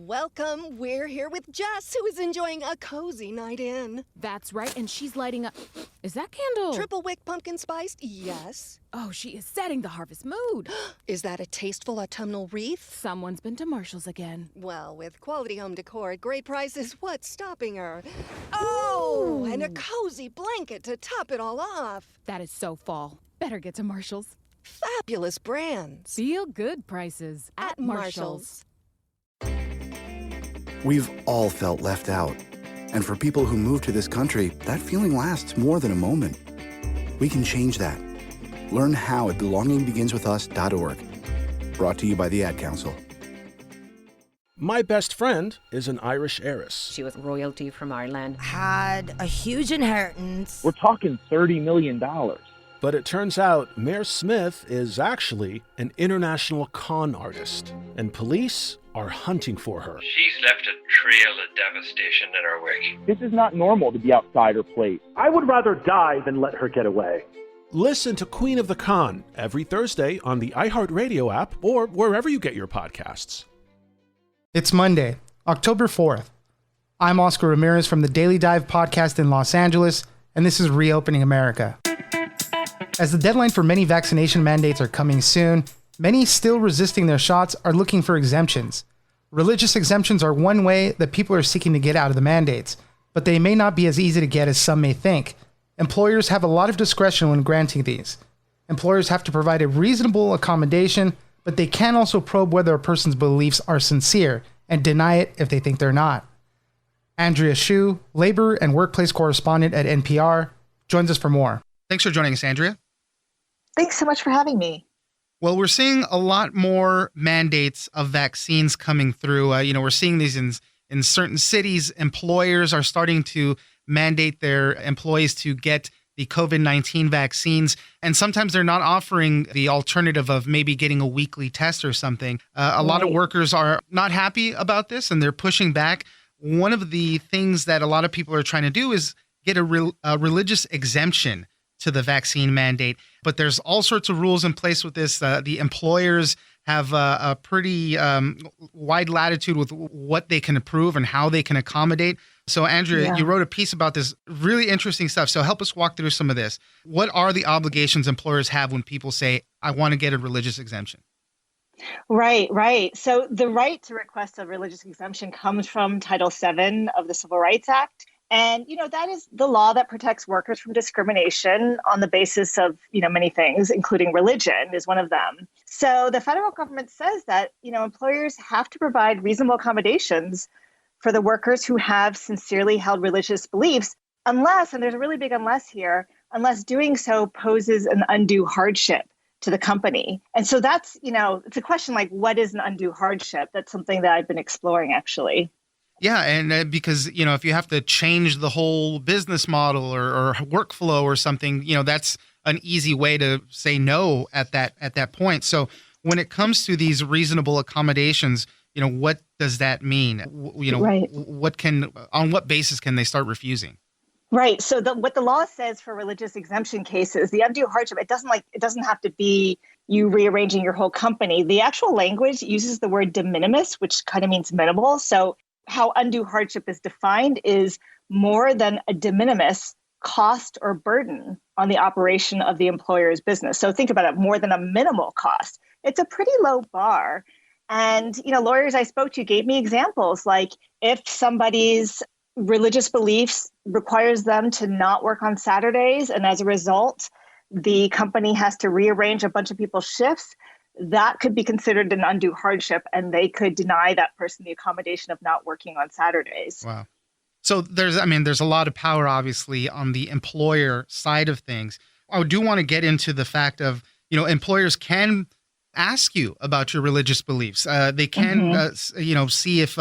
Welcome. We're here with Jess, who is enjoying a cozy night in. That's right, and she's lighting up... Is that candle? Triple wick pumpkin spiced? Yes. Oh, she is setting the harvest mood. Is that a tasteful autumnal wreath? Someone's been to Marshall's again. Well, with quality home decor at great prices, what's stopping her? Oh, and a cozy blanket to top it all off. That is so fall. Better get to Marshall's. Fabulous brands. Feel good prices at Marshall's. We've all felt left out. And for people who move to this country, that feeling lasts more than a moment. We can change that. Learn how at belongingbeginswithus.org. Brought to you by the Ad Council. My best friend is an Irish heiress. She was royalty from Ireland. Had a huge inheritance. We're talking $30 million. But it turns out Mayor Smith is actually an international con artist, and police are hunting for her. She's left a trail of devastation in her wake. This is not normal to be outside her place. I would rather die than let her get away. Listen to Queen of the Con every Thursday on the iHeartRadio app or wherever you get your podcasts. It's Monday, October 4th. I'm Oscar Ramirez from the Daily Dive podcast in Los Angeles, and this is Reopening America. As the deadline for many vaccination mandates are coming soon, many still resisting their shots are looking for exemptions. Religious exemptions are one way that people are seeking to get out of the mandates, but they may not be as easy to get as some may think. Employers have a lot of discretion when granting these. Employers have to provide a reasonable accommodation, but they can also probe whether a person's beliefs are sincere and deny it if they think they're not. Andrea Hsu, labor and workplace correspondent at NPR, joins us for more. Thanks for joining us, Andrea. Thanks so much for having me. Well, we're seeing a lot more mandates of vaccines coming through. We're seeing these in certain cities. Employers are starting to mandate their employees to get the COVID-19 vaccines. And sometimes they're not offering the alternative of maybe getting a weekly test or something. A lot of workers are not happy about this and they're pushing back. One of the things that a lot of people are trying to do is get a religious exemption to the vaccine mandate. But there's all sorts of rules in place with this. The employers have a pretty wide latitude with what they can approve and how they can accommodate. So, Andrea, you wrote a piece about this really interesting stuff. So help us walk through some of this. What are the obligations employers have when people say, I want to get a religious exemption? Right. So the right to request a religious exemption comes from Title VII of the Civil Rights Act. And, that is the law that protects workers from discrimination on the basis of, many things, including religion is one of them. So the federal government says that, employers have to provide reasonable accommodations for the workers who have sincerely held religious beliefs, unless, and there's a really big unless here, unless doing so poses an undue hardship to the company. And so that's, it's a question like, what is an undue hardship? That's something that I've been exploring, actually. Yeah, and because, if you have to change the whole business model or workflow or something, that's an easy way to say no at that point. So when it comes to these reasonable accommodations, what does that mean? Right. On what basis can they start refusing? Right. So what the law says for religious exemption cases, the undue hardship, it doesn't have to be you rearranging your whole company. The actual language uses the word de minimis, which kind of means minimal. So how undue hardship is defined is more than a de minimis cost or burden on the operation of the employer's business. So think about it, more than a minimal cost. It's a pretty low bar. And, lawyers I spoke to gave me examples like if somebody's religious beliefs requires them to not work on Saturdays, and as a result, the company has to rearrange a bunch of people's shifts, that could be considered an undue hardship, and they could deny that person the accommodation of not working on Saturdays. Wow. So there's a lot of power, obviously, on the employer side of things. I do want to get into the fact of, employers can ask you about your religious beliefs. They can, see if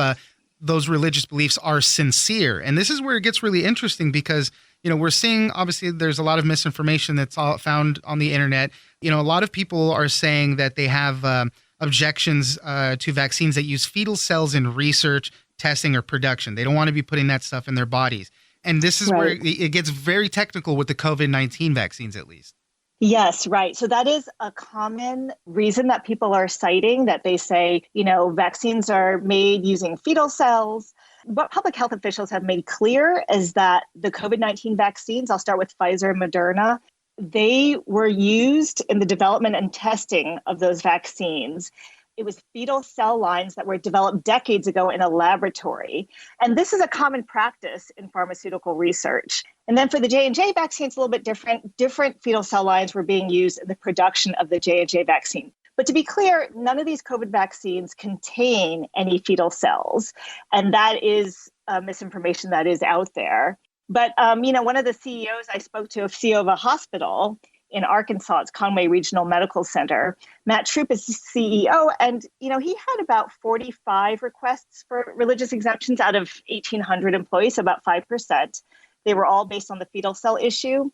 those religious beliefs are sincere. And this is where it gets really interesting because, we're seeing, obviously, there's a lot of misinformation that's all found on the internet. A lot of people are saying that they have objections to vaccines that use fetal cells in research, testing, or production. They don't want to be putting that stuff in their bodies. And this is where it gets very technical with the COVID-19 vaccines, at least. Yes, right. So that is a common reason that people are citing, that they say, vaccines are made using fetal cells. What public health officials have made clear is that the COVID-19 vaccines, I'll start with Pfizer and Moderna, they were used in the development and testing of those vaccines. It was fetal cell lines that were developed decades ago in a laboratory. And this is a common practice in pharmaceutical research. And then for the J&J vaccine, it's a little bit different. Different fetal cell lines were being used in the production of the J&J vaccine. But to be clear, none of these COVID vaccines contain any fetal cells. And that is misinformation that is out there. But, one of the CEOs I spoke to, a CEO of a hospital in Arkansas, it's Conway Regional Medical Center. Matt Troop is the CEO, and he had about 45 requests for religious exemptions out of 1,800 employees, so about 5%. They were all based on the fetal cell issue.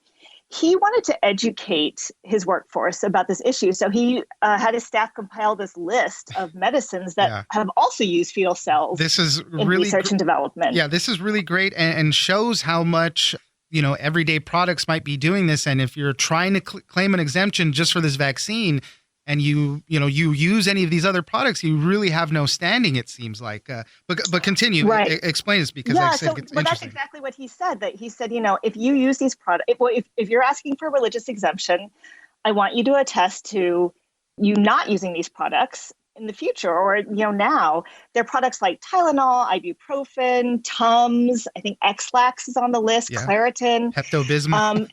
He wanted to educate his workforce about this issue, so he had his staff compile this list of medicines that have also used fetal cells. This is in really research and development. Yeah, this is really great and shows how much everyday products might be doing this. And if you're trying to claim an exemption just for this vaccine, and you use any of these other products, you really have no standing, it seems like. But continue, right. Explain this, because it's but that's exactly what he said. That he said, if you use these products, if you're asking for a religious exemption, I want you to attest to you not using these products in the future, or now. They're products like Tylenol, ibuprofen, Tums. I think X-Lax is on the list. Claritin, Pepto-Bismol.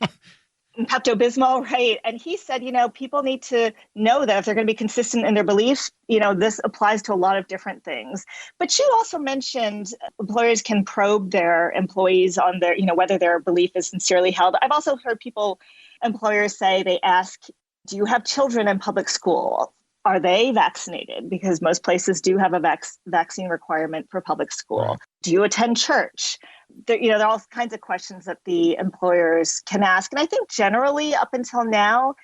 Pepto-Bismol, right? And he said, people need to know that if they're going to be consistent in their beliefs, this applies to a lot of different things. But she also mentioned employers can probe their employees on their, whether their belief is sincerely held. I've also heard employers say, they ask, do you have children in public school? Are they vaccinated? Because most places do have a vaccine requirement for public school. Right. Do you attend church? There are all kinds of questions that the employers can ask. And I think generally up until now,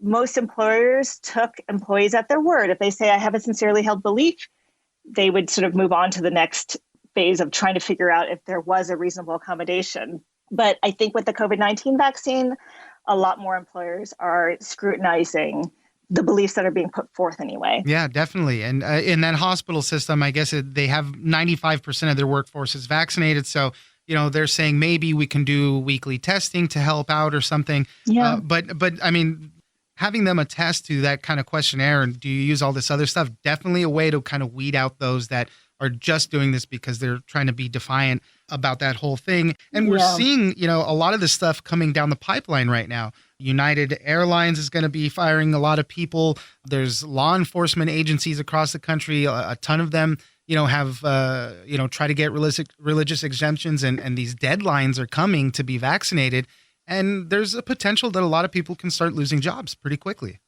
most employers took employees at their word. If they say, I have a sincerely held belief, they would sort of move on to the next phase of trying to figure out if there was a reasonable accommodation. But I think with the COVID-19 vaccine, a lot more employers are scrutinizing the beliefs that are being put forth anyway. Yeah, definitely. And in that hospital system, I guess they have 95% of their workforce is vaccinated. So, they're saying maybe we can do weekly testing to help out or something. Yeah. But I mean, having them attest to that kind of questionnaire and do you use all this other stuff, definitely a way to kind of weed out those that are just doing this because they're trying to be defiant about that whole thing. And we're seeing, a lot of this stuff coming down the pipeline right now. United Airlines is going to be firing a lot of people. There's law enforcement agencies across the country. A ton of them, have, try to get religious exemptions, and these deadlines are coming to be vaccinated. And there's a potential that a lot of people can start losing jobs pretty quickly.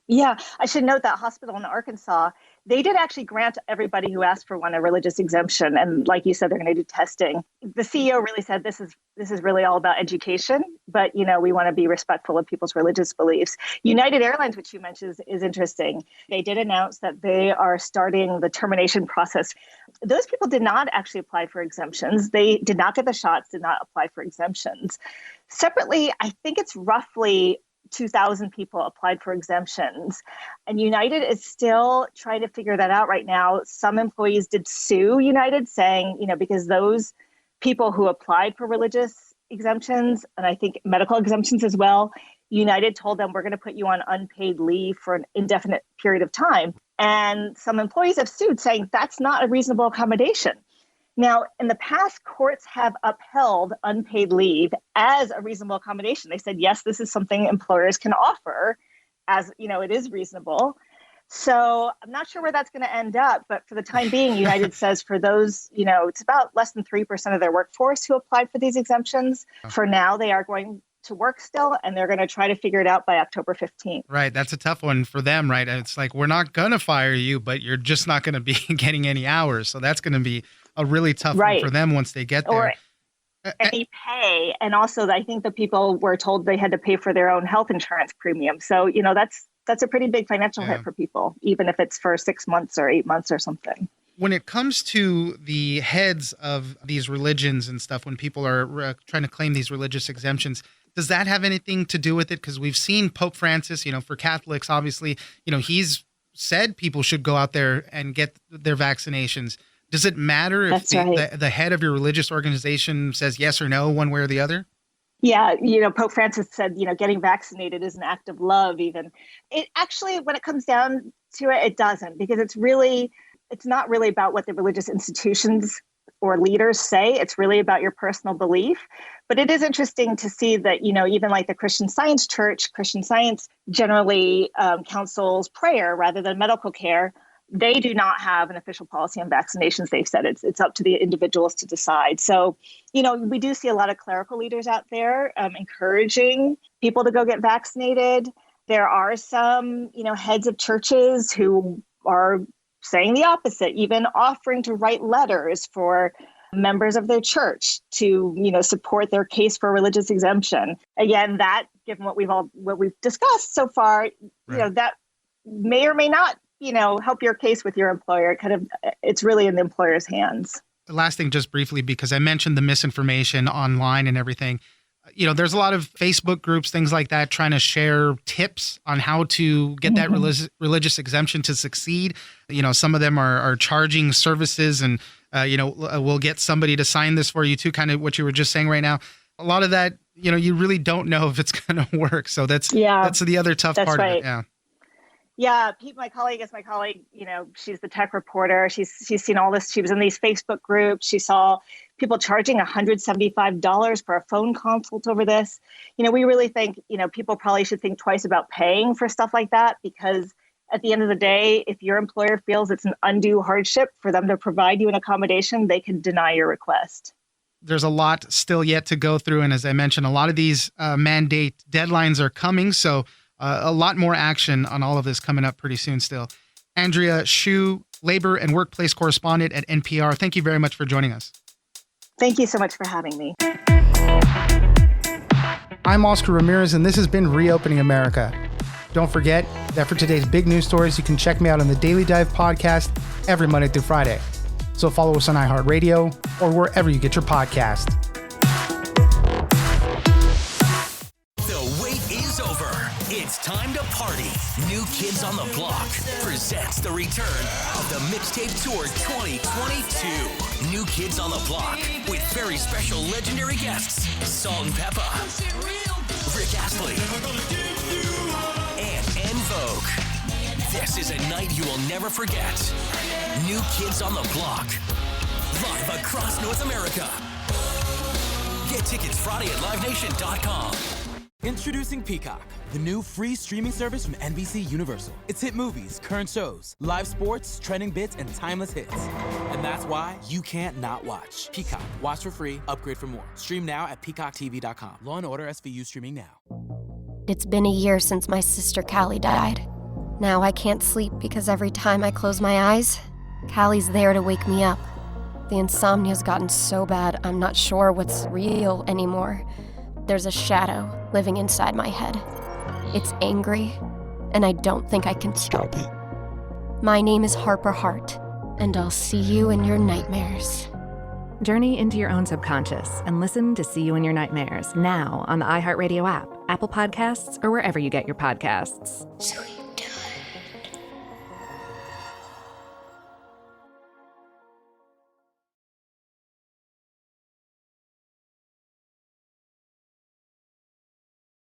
Yeah, I should note that hospital in Arkansas, they did actually grant everybody who asked for one a religious exemption. And like you said, they're going to do testing. The CEO really said this is really all about education, but, we want to be respectful of people's religious beliefs. United Airlines, which you mentioned, is interesting. They did announce that they are starting the termination process. Those people did not actually apply for exemptions. They did not get the shots, did not apply for exemptions. Separately, I think it's roughly 2,000 people applied for exemptions. And United is still trying to figure that out right now. Some employees did sue United saying, because those people who applied for religious exemptions, and I think medical exemptions as well, United told them, we're going to put you on unpaid leave for an indefinite period of time. And some employees have sued saying that's not a reasonable accommodation. Now, in the past, courts have upheld unpaid leave as a reasonable accommodation. They said, yes, this is something employers can offer as, it is reasonable. So I'm not sure where that's going to end up. But for the time being, United says for those, it's about less than 3% of their workforce who applied for these exemptions. For now, they are going to work still, and they're going to try to figure it out by October 15th. Right. That's a tough one for them, right? It's like, we're not going to fire you, but you're just not going to be getting any hours. So that's going to be a really tough one for them once they get there. Or any pay. And also, I think the people were told they had to pay for their own health insurance premium. So, that's a pretty big financial hit for people, even if it's for 6 months or 8 months or something. When it comes to the heads of these religions and stuff, when people are trying to claim these religious exemptions, Does that have anything to do with it? Because we've seen Pope Francis, for Catholics, obviously, he's said people should go out there and get their vaccinations. Does it matter if the head of your religious organization says yes or no, one way or the other? Yeah, Pope Francis said, getting vaccinated is an act of love even. It actually, when it comes down to it, it doesn't, because it's not really about what the religious institutions or leaders say. It's really about your personal belief. But it is interesting to see that, even like the Christian Science Church, Christian Science generally counsels prayer rather than medical care. They do not have an official policy on vaccinations. They've said it's up to the individuals to decide. So, we do see a lot of clerical leaders out there encouraging people to go get vaccinated. There are some, heads of churches who are saying the opposite, even offering to write letters for members of their church to, support their case for religious exemption. Again, that, given what we've discussed so far, that may or may not, help your case with your employer. It's really in the employer's hands. The last thing, just briefly, because I mentioned the misinformation online and everything. There's a lot of Facebook groups, things like that, trying to share tips on how to get that religious exemption to succeed. Some of them are charging services and, we'll get somebody to sign this for you too, kind of what you were just saying right now. A lot of that, you really don't know if it's going to work. So that's the other tough part of it. Yeah. Yeah, Pete, my colleague, she's the tech reporter. She's seen all this. She was in these Facebook groups. She saw people charging $175 for a phone consult over this. We really think, people probably should think twice about paying for stuff like that, because at the end of the day, if your employer feels it's an undue hardship for them to provide you an accommodation, they can deny your request. There's a lot still yet to go through. And as I mentioned, a lot of these mandate deadlines are coming. So a lot more action on all of this coming up pretty soon still. Andrea Hsu, labor and workplace correspondent at NPR. Thank you very much for joining us. Thank you so much for having me. I'm Oscar Ramirez, and this has been Reopening America. Don't forget that for today's big news stories, you can check me out on the Daily Dive podcast every Monday through Friday. So follow us on iHeartRadio or wherever you get your podcast. It's time to party. New Kids on the Block presents the return of the Mixtape Tour 2022. New Kids on the Block with very special legendary guests Salt and Peppa, Rick Astley, and En Vogue. This is a night you will never forget. New Kids on the Block, live across North America. Get tickets Friday at livenation.com. Introducing Peacock, the new free streaming service from NBC Universal. It's hit movies, current shows, live sports, trending bits, and timeless hits. And that's why you can't not watch. Peacock. Watch for free, upgrade for more. Stream now at peacocktv.com. Law & Order SVU streaming now. It's been a year since my sister Callie died. Now I can't sleep because every time I close my eyes, Callie's there to wake me up. The insomnia's gotten so bad I'm not sure what's real anymore. There's a shadow living inside my head. It's angry, and I don't think I can stop it. My name is Harper Hart, and I'll see you in your nightmares. Journey into your own subconscious and listen to See You in Your Nightmares now on the iHeartRadio app, Apple Podcasts, or wherever you get your podcasts.